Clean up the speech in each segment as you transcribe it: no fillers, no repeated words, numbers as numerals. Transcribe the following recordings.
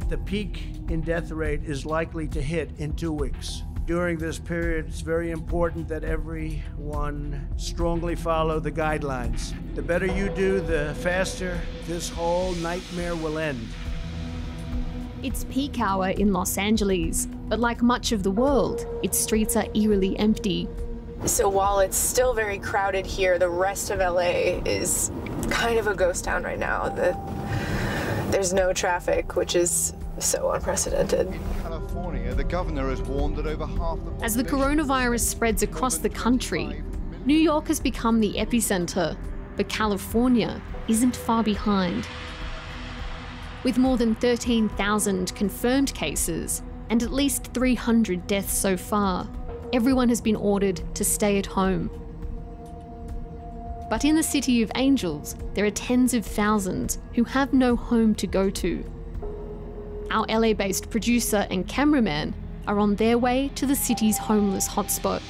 The peak in death rate is likely to hit in 2 weeks. During this period, it's very important that everyone strongly follow the guidelines. The better you do, the faster this whole nightmare will end. It's peak hour in Los Angeles, but like much of the world, its streets are eerily empty. So while it's still very crowded here, the rest of LA is kind of a ghost town right now. There's no traffic, which is so unprecedented. California, the governor has warned that over half the As the coronavirus spreads across the country, New York has become the epicentre, but California isn't far behind. With more than 13,000 confirmed cases and at least 300 deaths so far, everyone has been ordered to stay at home. But in the City of Angels, there are tens of thousands who have no home to go to. Our LA-based producer and cameraman are on their way to the city's homeless hotspot.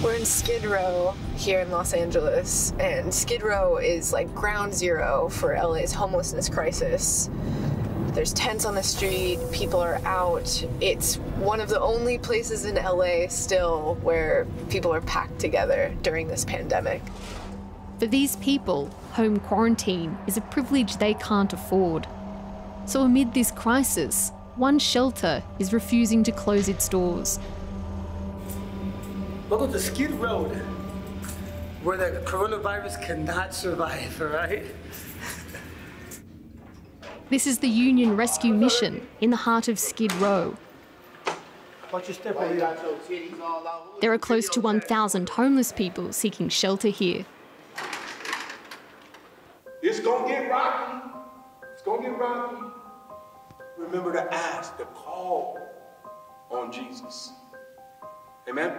We're in Skid Row here in Los Angeles, and Skid Row is like ground zero for LA's homelessness crisis. There's tents on the street, people are out. It's one of the only places in LA still where people are packed together during this pandemic. For these people, home quarantine is a privilege they can't afford. So amid this crisis, one shelter is refusing to close its doors. Welcome to Skid Row, where the coronavirus cannot survive, all right? This is the Union Rescue Mission in the heart of Skid Row. Watch your step over here. There are close to 1,000 homeless people seeking shelter here. It's gonna get rocky. It's gonna get rocky. Remember to ask, to call on Jesus. Amen?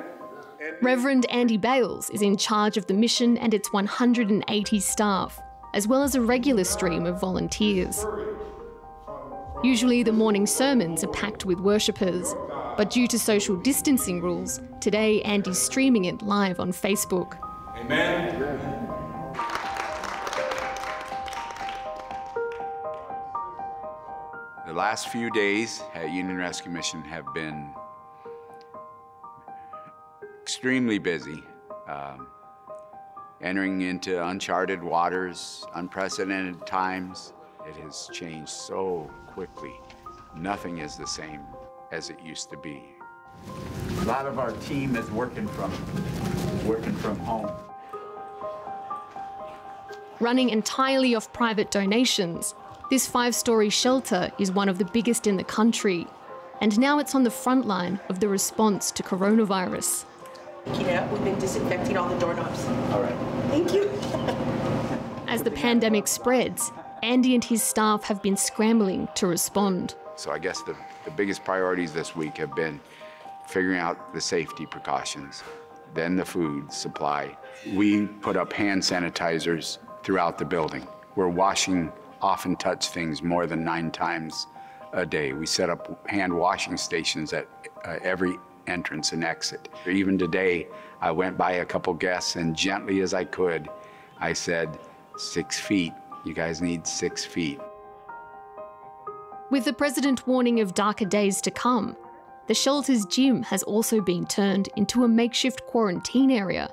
Reverend Andy Bales is in charge of the mission and its 180 staff, as well as a regular stream of volunteers. Usually the morning sermons are packed with worshippers, but due to social distancing rules, today Andy's streaming it live on Facebook. Amen. The last few days at Union Rescue Mission have been extremely busy, entering into uncharted waters, unprecedented times. It has changed so quickly. Nothing is the same as it used to be. A lot of our team is working from home. Running entirely off private donations, this 5-story shelter is one of the biggest in the country, and now it's on the front line of the response to coronavirus. We've been disinfecting all the doorknobs. All right. Thank you. As the pandemic spreads, Andy and his staff have been scrambling to respond. So I guess the biggest priorities this week have been figuring out the safety precautions, then the food supply. We put up hand sanitizers throughout the building. We're washing often touch things more than 9 times a day. We set up hand washing stations at every entrance and exit. Even today, I went by a couple guests and gently as I could, I said, 6 feet. You guys need 6 feet. With the president warning of darker days to come, the shelter's gym has also been turned into a makeshift quarantine area.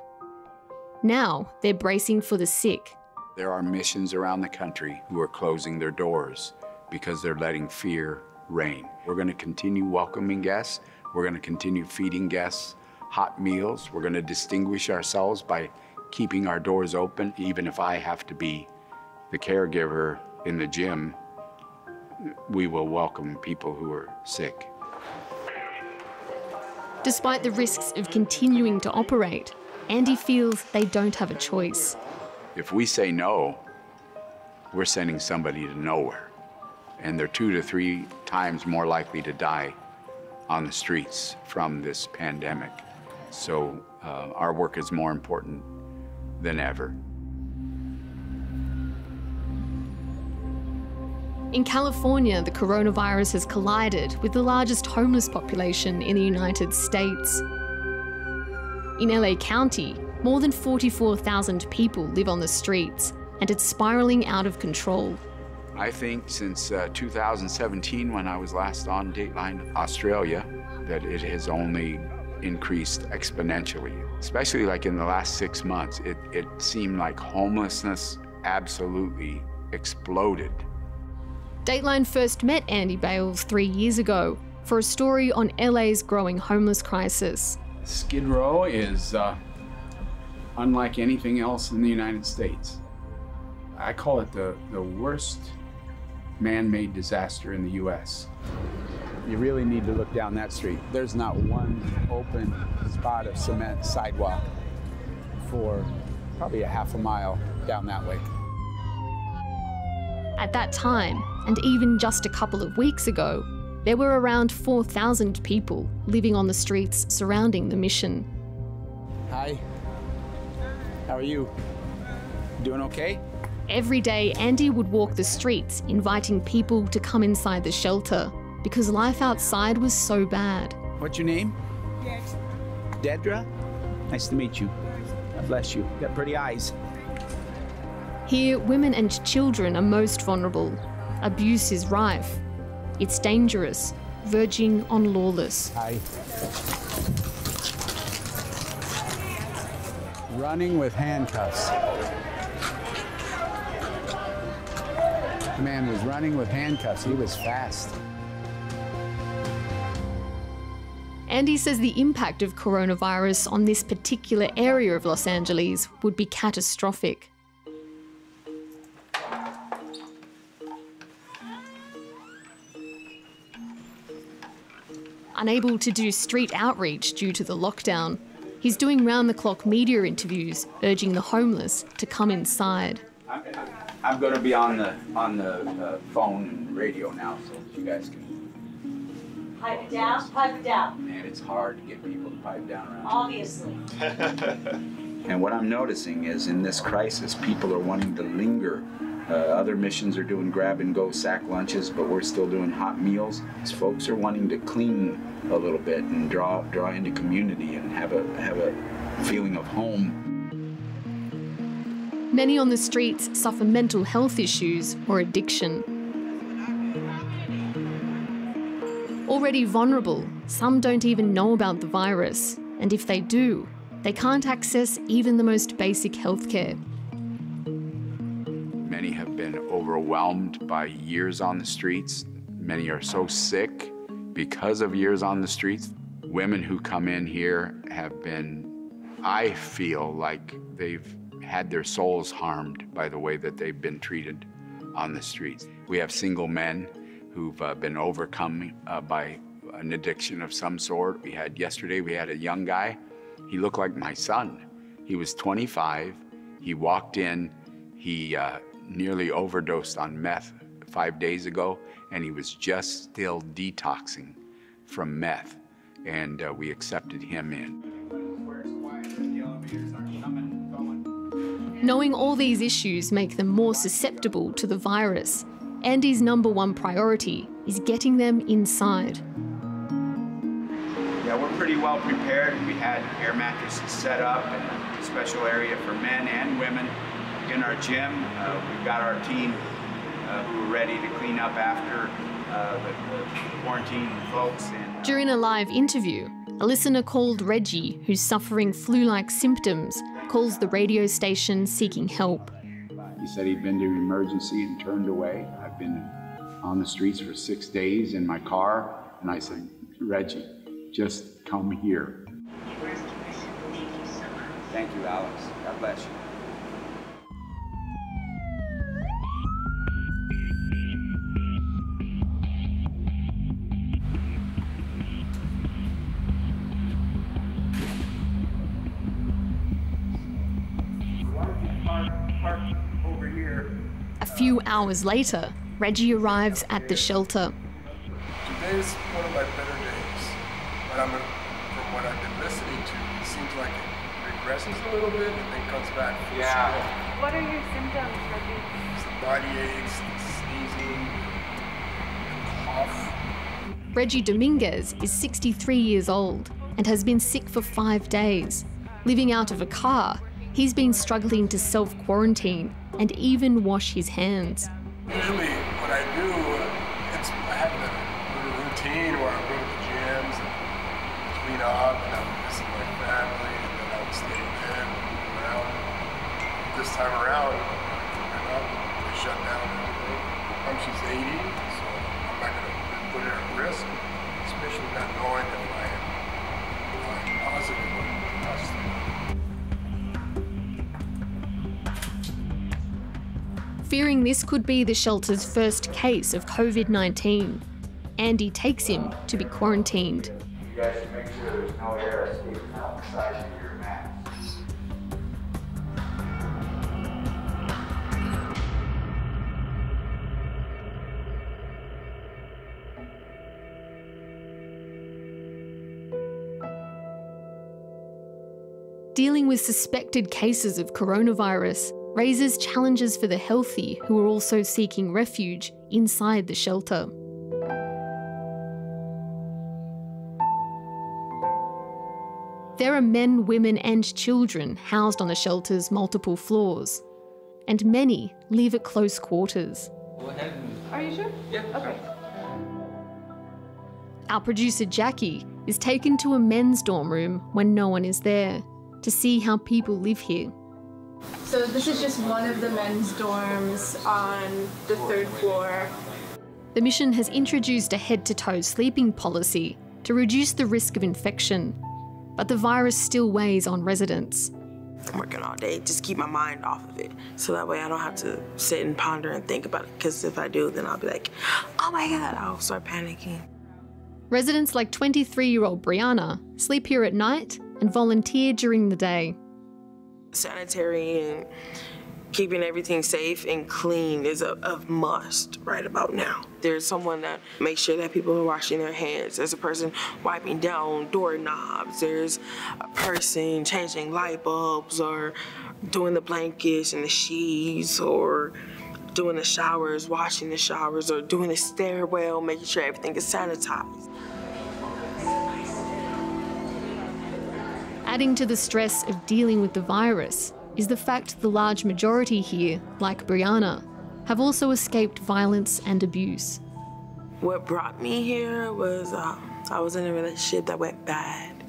Now they're bracing for the sick. There are missions around the country who are closing their doors because they're letting fear reign. We're going to continue welcoming guests. We're going to continue feeding guests hot meals. We're going to distinguish ourselves by keeping our doors open. Even if I have to be the caregiver in the gym, we will welcome people who are sick. Despite the risks of continuing to operate, Andy feels they don't have a choice. If we say no, we're sending somebody to nowhere. And they're 2 to 3 times more likely to die on the streets from this pandemic. So our work is more important than ever. In California, the coronavirus has collided with the largest homeless population in the United States. In LA County, more than 44,000 people live on the streets, and it's spiralling out of control. I think since 2017, when I was last on Dateline Australia, that it has only increased exponentially. Especially like in the last 6 months, it seemed like homelessness absolutely exploded. Dateline first met Andy Bales 3 years ago for a story on LA's growing homeless crisis. Skid Row is unlike anything else in the United States. I call it the worst man-made disaster in the US. You really need to look down that street. There's not one open spot of cement sidewalk for probably a half a mile down that way. At that time, and even just a couple of weeks ago, there were around 4,000 people living on the streets surrounding the mission. Hi, how are you? Doing okay? Every day, Andy would walk the streets, inviting people to come inside the shelter because life outside was so bad. What's your name? Dedra. Nice to meet you. God bless you. You got pretty eyes. Here, women and children are most vulnerable. Abuse is rife. It's dangerous, verging on lawless. Hi. Running with handcuffs. The man was running with handcuffs. He was fast. Andy says the impact of coronavirus on this particular area of Los Angeles would be catastrophic. Unable to do street outreach due to the lockdown, he's doing round-the-clock media interviews, urging the homeless to come inside. I'm going to be on the phone and radio now, so you guys can pipe it down. Pipe it down. Man, it's hard to get people to pipe down around. Obviously. And what I'm noticing is in this crisis, people are wanting to linger. Other missions are doing grab-and-go sack lunches, but we're still doing hot meals. These folks are wanting to clean a little bit and draw into community and have a feeling of home. Many on the streets suffer mental health issues or addiction. Already vulnerable, some don't even know about the virus, and if they do, they can't access even the most basic healthcare. Many have been overwhelmed by years on the streets. Many are so sick because of years on the streets. Women who come in here have been, I feel like they've had their souls harmed by the way that they've been treated on the streets. We have single men who've been overcome by an addiction of some sort. Yesterday we had a young guy. He looked like my son. He was 25. He walked in. He nearly overdosed on meth 5 days ago, and he was just still detoxing from meth, and we accepted him in. Knowing all these issues make them more susceptible to the virus, Andy's #1 priority is getting them inside. Yeah, we're pretty well prepared. We had air mattresses set up and a special area for men and women in our gym. We've got our team who are ready to clean up after the quarantine folks. During a live interview, a listener called Reggie, who's suffering flu-like symptoms, calls the radio station seeking help. He said he'd been to emergency and turned away. I've been on the streets for 6 days in my car, and I said, Reggie, just come here. Thank you, Alex. God bless you. A few hours later, Reggie arrives at the shelter. Today's one of my better days, but from what I've been listening to, it seems like it regresses a little bit and then comes back full strength. What are your symptoms, Reggie? Some body aches, sneezing, cough. Reggie Dominguez is 63 years old and has been sick for 5 days. Living out of a car, he's been struggling to self-quarantine and even wash his hands. Usually what I do, I have a routine where I go to the gyms and clean up, and I'm missing my family, and then I would stay in bed, move around. This time around, they shut down everything. She's 80, so I'm not going to put her at risk, especially not knowing if I'm positive or positive. Fearing this could be the shelter's first case of COVID-19, Andy takes him to be quarantined. You guys should make sure there's no air escaping out the side of your mask. Dealing with suspected cases of coronavirus raises challenges for the healthy who are also seeking refuge inside the shelter. There are men, women and children housed on the shelter's multiple floors, and many live at close quarters. Are you sure? Yeah. Okay. Our producer Jackie is taken to a men's dorm room when no one is there to see how people live here. So this is just one of the men's dorms on the 3rd floor. The mission has introduced a head-to-toe sleeping policy to reduce the risk of infection, but the virus still weighs on residents. I'm working all day, just keep my mind off of it, so that way I don't have to sit and ponder and think about it, because if I do, then I'll be like, oh my God, I'll start panicking. Residents like 23-year-old Brianna sleep here at night and volunteer during the day. Sanitary and keeping everything safe and clean is a must right about now. There's someone that makes sure that people are washing their hands. There's a person wiping down doorknobs. There's a person changing light bulbs or doing the blankets and the sheets or doing the showers, washing the showers, or doing the stairwell, making sure everything is sanitized. Adding to the stress of dealing with the virus is the fact the large majority here, like Brianna, have also escaped violence and abuse. What brought me here was I was in a relationship that went bad.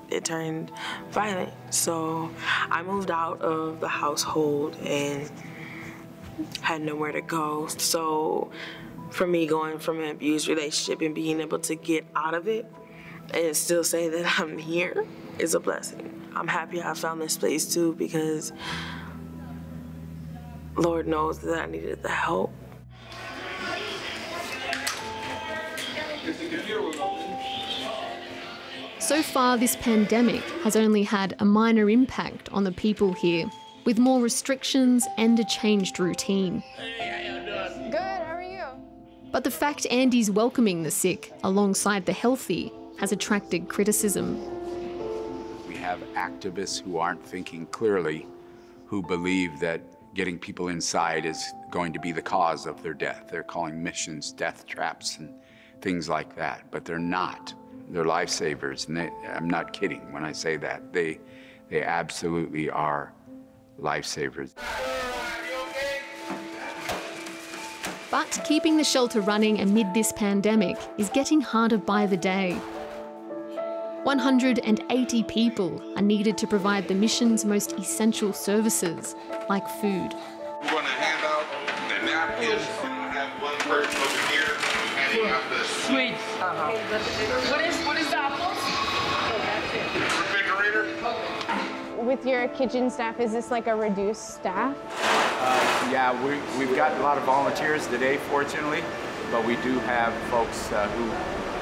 It turned violent. So I moved out of the household and had nowhere to go. So for me, going from an abused relationship and being able to get out of it and still say that I'm here is a blessing. I'm happy I found this place too, because Lord knows that I needed the help. So far, this pandemic has only had a minor impact on the people here, with more restrictions and a changed routine. Good, how are you? But the fact Andy's welcoming the sick alongside the healthy has attracted criticism. We have activists who aren't thinking clearly, who believe that getting people inside is going to be the cause of their death. They're calling missions death traps and things like that, but they're not. They're lifesavers, and I'm not kidding when I say that. They absolutely are lifesavers. But keeping the shelter running amid this pandemic is getting harder by the day. 180 people are needed to provide the mission's most essential services, like food. We're going to hand out the napkins. We're going to have one person over here handing out the sweets. What is the apples? Refrigerator. With your kitchen staff, is this like a reduced staff? Yeah, we've got a lot of volunteers today, fortunately, but we do have folks who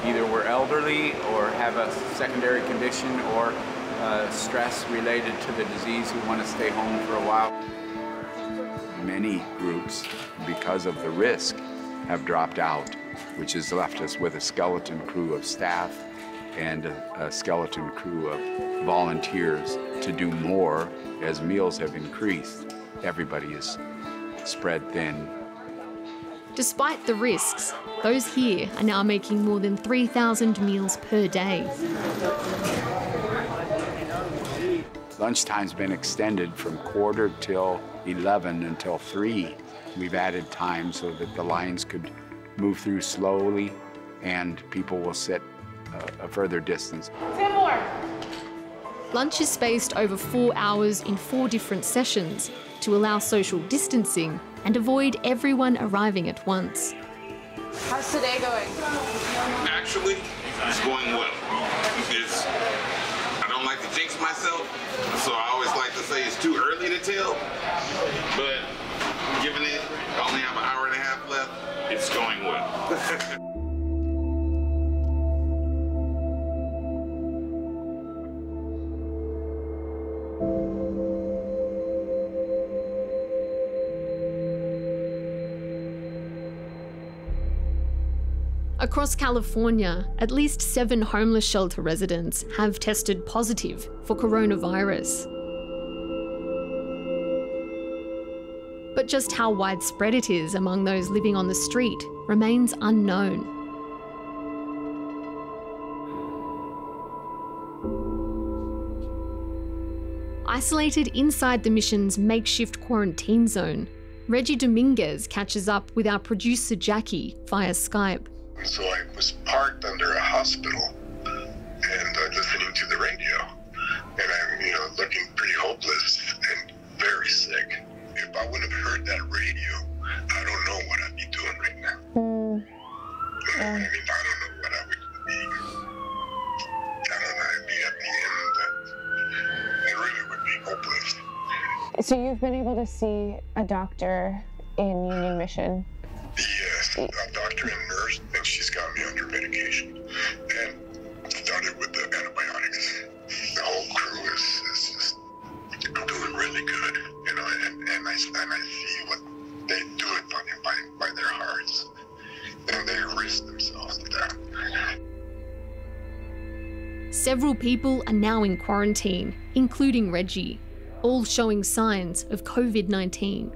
either were elderly or have a secondary condition or stress related to the disease who want to stay home for a while. Many groups, because of the risk, have dropped out, which has left us with a skeleton crew of staff and a skeleton crew of volunteers to do more as meals have increased. Everybody is spread thin. Despite the risks, those here are now making more than 3,000 meals per day. Lunchtime's been extended from 11:15 until 3. We've added time so that the lines could move through slowly and people will sit a further distance. 10 more. Lunch is spaced over 4 hours in 4 different sessions to allow social distancing and avoid everyone arriving at once. How's today going? Actually, it's going well. I don't like to jinx myself, so I always like to say it's too early to tell, but given it, I only have an hour and a half left, it's going well. Across California, at least 7 homeless shelter residents have tested positive for coronavirus. But just how widespread it is among those living on the street remains unknown. Isolated inside the mission's makeshift quarantine zone, Reggie Dominguez catches up with our producer Jackie via Skype. So I was parked under a hospital and listening to the radio, and I'm, looking pretty hopeless and very sick. If I wouldn't have heard that radio, I don't know what I'd be doing right now. I don't know what I would be. I don't know. I'd be at the end. I really would be hopeless. So you've been able to see a doctor in Union Mission? Yes, a doctor and nurse, and she's got me under medication. And started with the antibiotics. The whole crew is just doing really good, and I see what they do it by their hearts, and they risk themselves to that. Several people are now in quarantine, including Reggie, all showing signs of COVID-19.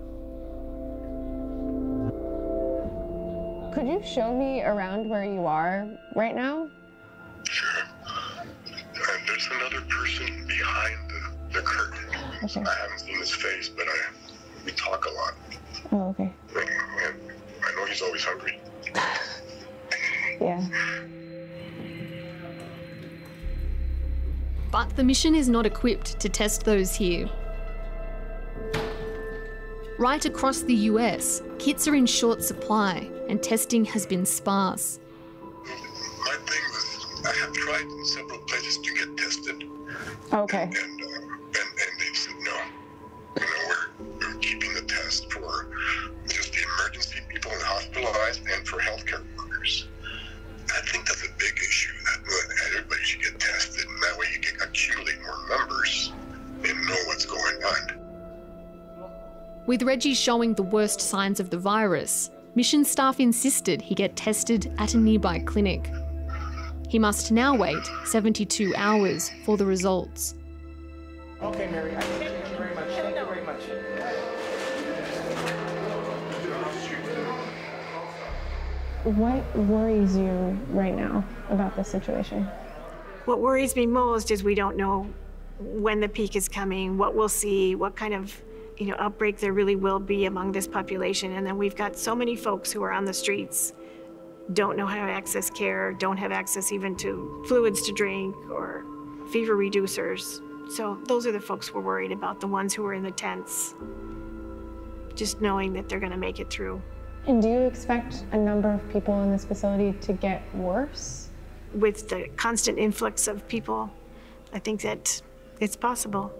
Could you show me around where you are right now? Sure. There's another person behind the curtain. Okay. I haven't seen his face, but we talk a lot. Oh, okay. And I know he's always hungry. Yeah. But the mission is not equipped to test those here. Right across the US, kits are in short supply and testing has been sparse. My thing was, I have tried in several places to get tested. Okay. And they've said no. We're keeping the test for just the emergency people and hospitalized and for healthcare workers. I think that's a big issue, that everybody should get tested, and that way you can accumulate more numbers and know what's going on. With Reggie showing the worst signs of the virus, mission staff insisted he get tested at a nearby clinic. He must now wait 72 hours for the results. Okay, Mary, thank you very much. Thank you very much. What worries you right now about this situation? What worries me most is we don't know when the peak is coming, what we'll see, what kind of outbreak there really will be among this population. And then we've got so many folks who are on the streets, don't know how to access care, don't have access even to fluids to drink or fever reducers. So those are the folks we're worried about, the ones who are in the tents, just knowing that they're gonna make it through. And do you expect a number of people in this facility to get worse? With the constant influx of people, I think that it's possible.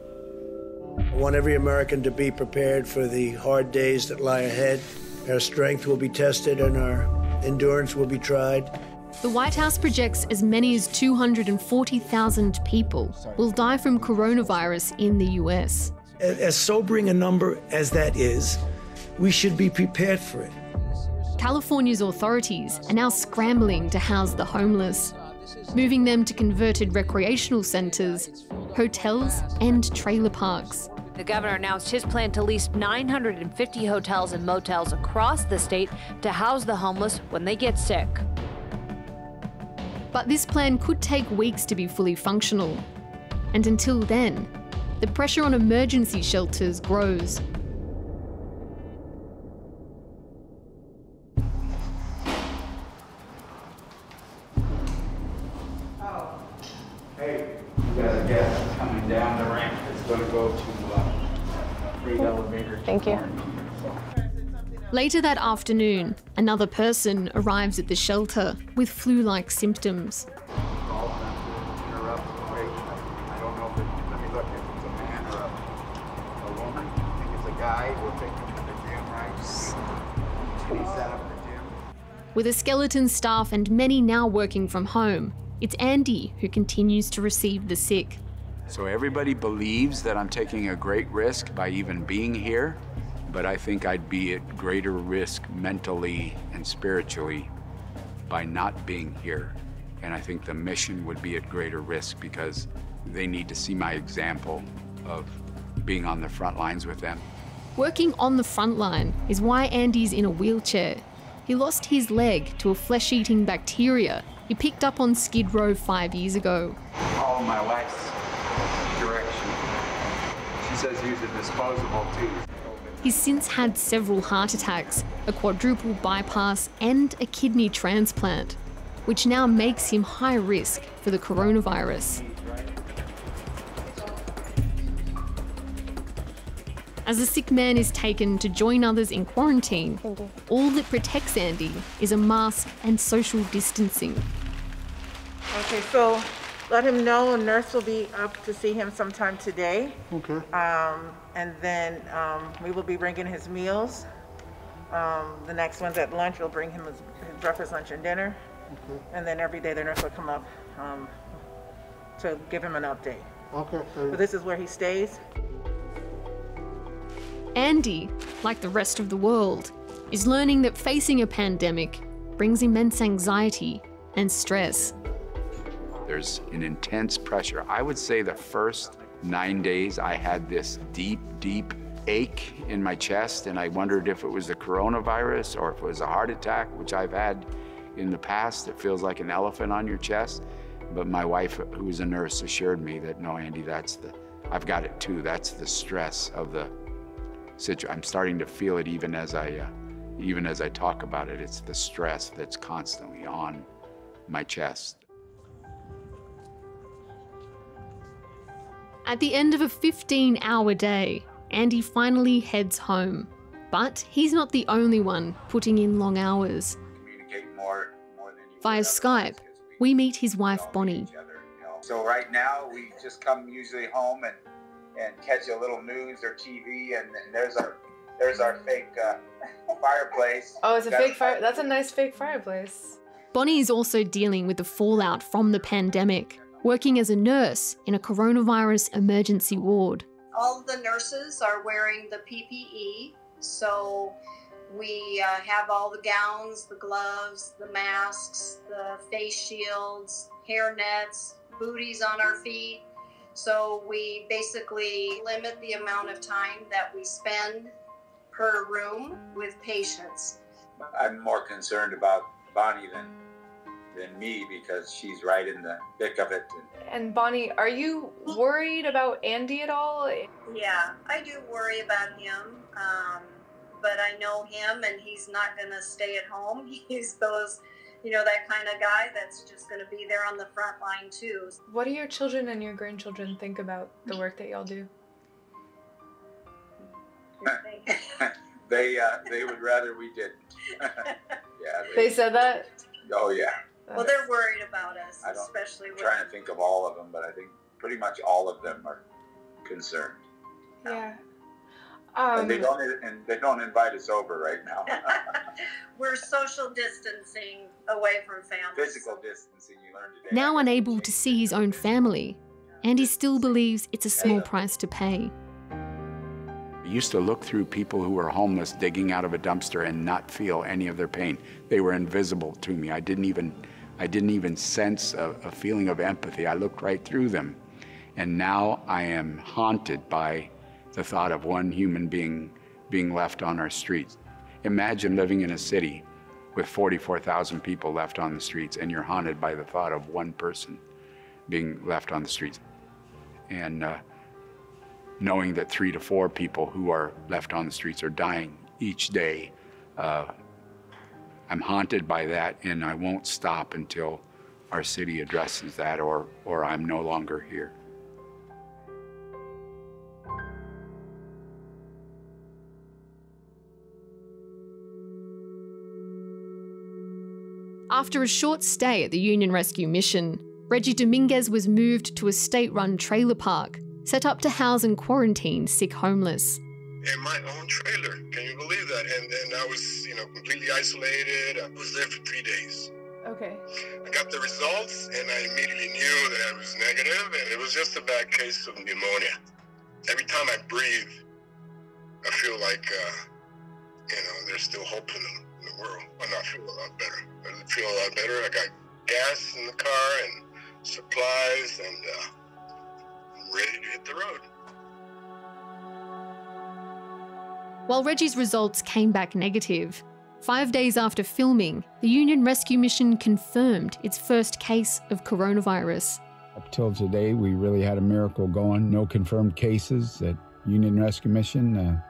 I want every American to be prepared for the hard days that lie ahead. Our strength will be tested and our endurance will be tried. The White House projects as many as 240,000 people will die from coronavirus in the US. As sobering a number as that is, we should be prepared for it. California's authorities are now scrambling to house the homeless, moving them to converted recreational centres, hotels and trailer parks. The governor announced his plan to lease 950 hotels and motels across the state to house the homeless when they get sick. But this plan could take weeks to be fully functional. And until then, the pressure on emergency shelters grows. Hey, you got a guest coming down the ramp. It's going to go to freight elevator. Thank you. Later that afternoon, another person arrives at the shelter with flu-like symptoms. With a skeleton staff and many now working from home, it's Andy who continues to receive the sick. So everybody believes that I'm taking a great risk by even being here, but I think I'd be at greater risk mentally and spiritually by not being here. And I think the mission would be at greater risk because they need to see my example of being on the front lines with them. Working on the front line is why Andy's in a wheelchair. He lost his leg to a flesh-eating bacteria he picked up on Skid Row 5 years ago. Follow my wife's direction. She says use a disposable tooth. He's since had several heart attacks, a quadruple bypass, and a kidney transplant, which now makes him high risk for the coronavirus. As the sick man is taken to join others in quarantine, all that protects Andy is a mask and social distancing. Okay, so let him know a nurse will be up to see him sometime today. Okay. And then we will be bringing his meals. The next one's at lunch. We'll bring him his breakfast, lunch, and dinner. Okay. And then every day the nurse will come up to give him an update. Okay. But this is where he stays. Andy, like the rest of the world, is learning that facing a pandemic brings immense anxiety and stress. There's an intense pressure. I would say the first 9 days I had this deep, deep ache in my chest, and I wondered if it was the coronavirus or if it was a heart attack, which I've had in the past. It feels like an elephant on your chest. But my wife, who was a nurse, assured me that, no, Andy, I've got it too. That's the stress of the situation. I'm starting to feel it even as I talk about it. It's the stress that's constantly on my chest. At the end of a 15-hour day, Andy finally heads home. But he's not the only one putting in long hours. Via Skype, we meet his wife, Bonnie. So right now, we just come usually home and catch a little news or TV, and there's our fake fireplace. Oh, it's a fake fire. That's a nice fake fireplace. Bonnie is also dealing with the fallout from the pandemic, working as a nurse in a coronavirus emergency ward. All of the nurses are wearing the PPE, so we have all the gowns, the gloves, the masks, the face shields, hair nets, booties on our feet. So we basically limit the amount of time that we spend per room with patients. I'm more concerned about Bonnie than me because she's right in the thick of it. And Bonnie, are you worried about Andy at all? Yeah, I do worry about him, but I know him and he's not gonna stay at home. He's that kind of guy that's just gonna be there on the front line too. What do your children and your grandchildren think about the work that y'all do? They would rather we didn't. Yeah. They said that? Oh yeah. Well, they're worried about us, especially I'm trying to think of all of them, but I think pretty much all of them are concerned. Yeah. And they don't invite us over right now. We're social distancing away from family. Physical distancing, you learned today. Now unable to see his own family, Andy still believes it's a small price to pay. I used to look through people who were homeless digging out of a dumpster and not feel any of their pain. They were invisible to me. I didn't even sense a feeling of empathy. I looked right through them. And now I am haunted by the thought of one human being left on our streets. Imagine living in a city with 44,000 people left on the streets, and you're haunted by the thought of one person being left on the streets. And knowing that 3 to 4 people who are left on the streets are dying each day. I'm haunted by that, and I won't stop until our city addresses that, or I'm no longer here. After a short stay at the Union Rescue Mission, Reggie Dominguez was moved to a state-run trailer park, set up to house and quarantine sick homeless. In my own trailer, can you believe that? And I was, completely isolated. I was there for 3 days. Okay. I got the results, and I immediately knew that I was negative, and it was just a bad case of pneumonia. Every time I breathe, I feel like, there's still hope in the world. I feel a lot better. I feel a lot better. I got gas in the car and supplies, and I'm ready to hit the road. While Reggie's results came back negative, 5 days after filming, the Union Rescue Mission confirmed its first case of coronavirus. Up till today, we really had a miracle going. No confirmed cases at Union Rescue Mission.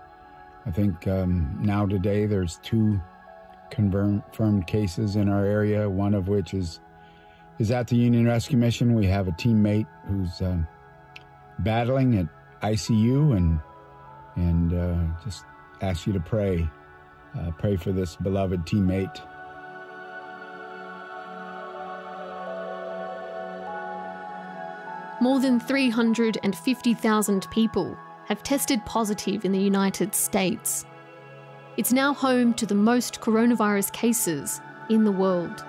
I think now today there's 2 confirmed cases in our area, one of which is at the Union Rescue Mission. We have a teammate who's battling at ICU, and just ask you to pray for this beloved teammate. More than 350,000 people have tested positive in the United States. It's now home to the most coronavirus cases in the world.